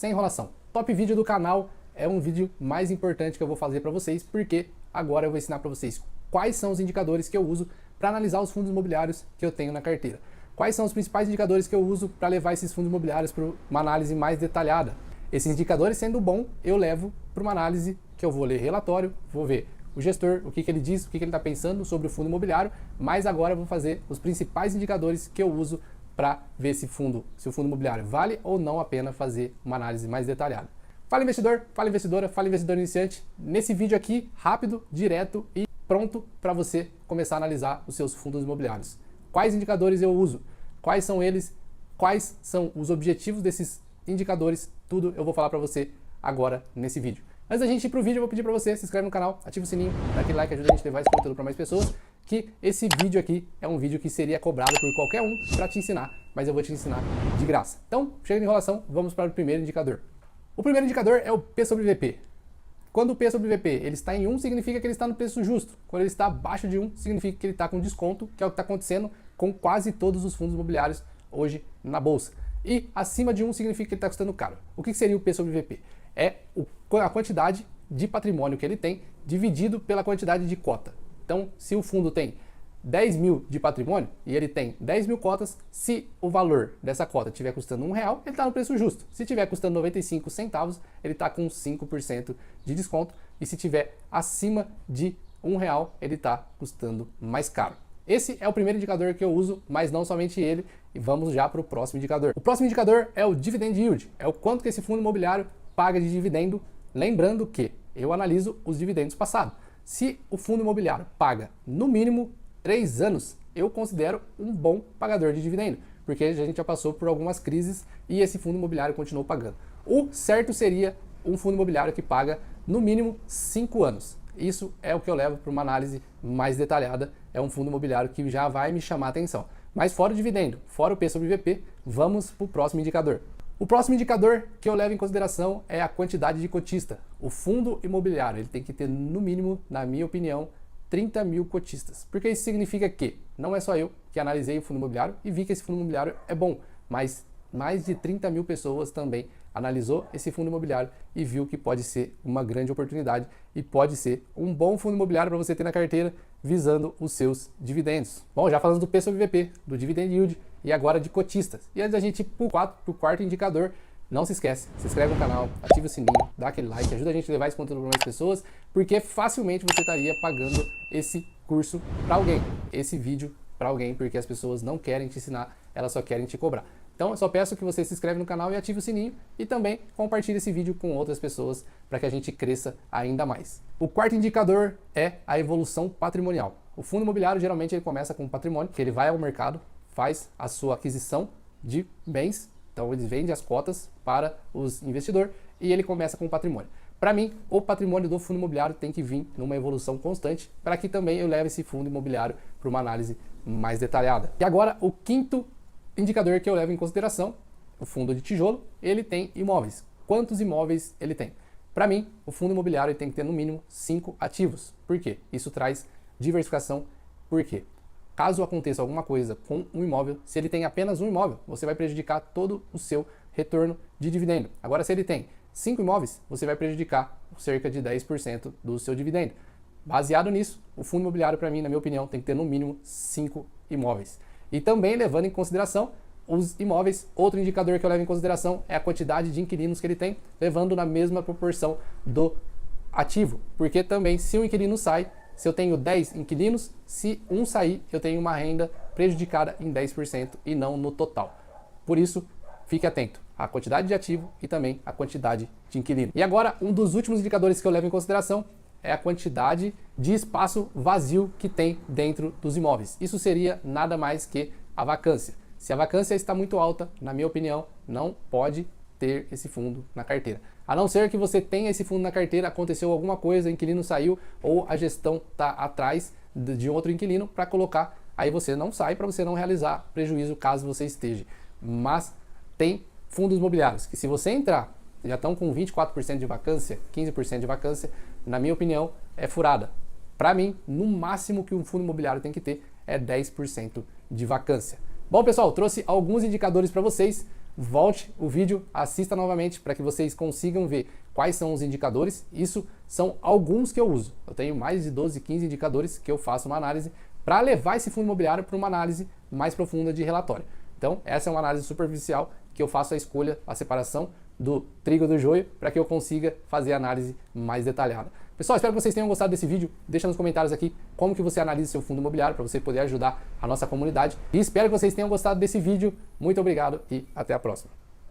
sem enrolação. Top vídeo do canal é um vídeo mais importante que eu vou fazer para vocês, porque agora eu vou ensinar para vocês quais são os indicadores que eu uso para analisar os fundos imobiliários que eu tenho na carteira. Quais são os principais indicadores que eu uso para levar esses fundos imobiliários para uma análise mais detalhada. Esses indicadores sendo bom, eu levo para uma análise que eu vou ler relatório, vou ver o gestor, o que ele diz, o que ele está pensando sobre o fundo imobiliário, mas agora eu vou fazer os principais indicadores que eu uso para ver se o fundo imobiliário vale ou não a pena fazer uma análise mais detalhada. Fala investidor, fala investidora, fala investidor iniciante. Nesse vídeo aqui, rápido, direto e pronto para você começar a analisar os seus fundos imobiliários. Quais indicadores eu uso? Quais são eles? Quais são os objetivos desses indicadores? Tudo eu vou falar para você agora nesse vídeo. Antes da gente ir para o vídeo, eu vou pedir para você se inscreve no canal, ativa o sininho, dá aquele like, ajuda a gente a levar esse conteúdo para mais pessoas, que esse vídeo aqui é um vídeo que seria cobrado por qualquer um para te ensinar, mas eu vou te ensinar de graça. Então, chega de enrolação, vamos para o primeiro indicador. O primeiro indicador é o P sobre VP. Quando o P sobre VP ele está em 1, significa que ele está no preço justo. Quando ele está abaixo de 1, significa que ele está com desconto, que é o que está acontecendo com quase todos os fundos imobiliários hoje na bolsa. E acima de 1 significa que ele está custando caro. O que seria o P sobre VP? É a quantidade de patrimônio que ele tem dividido pela quantidade de cota. Então, se o fundo tem 10 mil de patrimônio e ele tem 10 mil cotas, se o valor dessa cota estiver custando R$1, ele está no preço justo. Se estiver custando 95 centavos, ele está com 5% de desconto. E se estiver acima de R$1, ele está custando mais caro. Esse é o primeiro indicador que eu uso, mas não somente ele. E vamos já para o próximo indicador. O próximo indicador é o Dividend Yield. É o quanto que esse fundo imobiliário paga de dividendo. Lembrando que eu analiso os dividendos passados. Se o fundo imobiliário paga no mínimo 3 anos, eu considero um bom pagador de dividendo, porque a gente já passou por algumas crises e esse fundo imobiliário continuou pagando. O certo seria um fundo imobiliário que paga no mínimo 5 anos. Isso é o que eu levo para uma análise mais detalhada, é um fundo imobiliário que já vai me chamar a atenção. Mas fora o dividendo, fora o P sobre VP, vamos para o próximo indicador. O próximo indicador que eu levo em consideração é a quantidade de cotista. O fundo imobiliário ele tem que ter no mínimo, na minha opinião, 30 mil cotistas. Porque isso significa que não é só eu que analisei o fundo imobiliário e vi que esse fundo imobiliário é bom, mas mais de 30 mil pessoas também analisou esse fundo imobiliário e viu que pode ser uma grande oportunidade e pode ser um bom fundo imobiliário para você ter na carteira visando os seus dividendos. Bom, já falamos do P sobre VP, do Dividend Yield e agora de cotistas. E antes da gente ir para o quarto indicador, não se esquece, se inscreve no canal, ativa o sininho, dá aquele like, ajuda a gente a levar esse conteúdo para mais pessoas, porque facilmente você estaria pagando esse curso para alguém, esse vídeo para alguém, porque as pessoas não querem te ensinar, elas só querem te cobrar. Então eu só peço que você se inscreve no canal e ative o sininho e também compartilhe esse vídeo com outras pessoas para que a gente cresça ainda mais. O quarto indicador é a evolução patrimonial. O fundo imobiliário geralmente ele começa com um patrimônio, que ele vai ao mercado, faz a sua aquisição de bens, então ele vende as cotas para os investidores e ele começa com o patrimônio. Para mim, o patrimônio do fundo imobiliário tem que vir numa evolução constante para que também eu leve esse fundo imobiliário para uma análise mais detalhada. E agora, o quinto indicador que eu levo em consideração, o fundo de tijolo, ele tem imóveis. Quantos imóveis ele tem? Para mim, o fundo imobiliário tem que ter no mínimo 5 ativos. Por quê? Isso traz diversificação. Por quê? Caso aconteça alguma coisa com um imóvel, se ele tem apenas um imóvel, você vai prejudicar todo o seu retorno de dividendo. Agora, se ele tem 5 imóveis, você vai prejudicar cerca de 10% do seu dividendo. Baseado nisso, o fundo imobiliário, para mim, na minha opinião, tem que ter no mínimo 5 imóveis. E também levando em consideração os imóveis, outro indicador que eu levo em consideração é a quantidade de inquilinos que ele tem, levando na mesma proporção do ativo. Porque também, se um inquilino sai, se eu tenho 10 inquilinos, se um sair, eu tenho uma renda prejudicada em 10% e não no total. Por isso, fique atento à quantidade de ativo e também à quantidade de inquilino. E agora, um dos últimos indicadores que eu levo em consideração é a quantidade de espaço vazio que tem dentro dos imóveis. Isso seria nada mais que a vacância. Se a vacância está muito alta, na minha opinião, não pode ter esse fundo na carteira. A não ser que você tenha esse fundo na carteira, aconteceu alguma coisa, o inquilino saiu ou a gestão está atrás de outro inquilino para colocar, aí você não sai para você não realizar prejuízo caso você esteja. Mas tem fundos imobiliários que se você entrar, já estão com 24% de vacância, 15% de vacância, na minha opinião, é furada. Para mim, no máximo que um fundo imobiliário tem que ter é 10% de vacância. Bom, pessoal, trouxe alguns indicadores para vocês. volte o vídeo, assista novamente para que vocês consigam ver quais são os indicadores. Isso são alguns que eu uso. Eu tenho mais de 12, 15 indicadores que eu faço uma análise para levar esse fundo imobiliário para uma análise mais profunda de relatório. Então, essa é uma análise superficial que eu faço a escolha, a separação do trigo do joio para que eu consiga fazer a análise mais detalhada. Pessoal, espero que vocês tenham gostado desse vídeo. Deixa nos comentários aqui como que você analisa seu fundo imobiliário para você poder ajudar a nossa comunidade. E espero que vocês tenham gostado desse vídeo. Muito obrigado e até a próxima.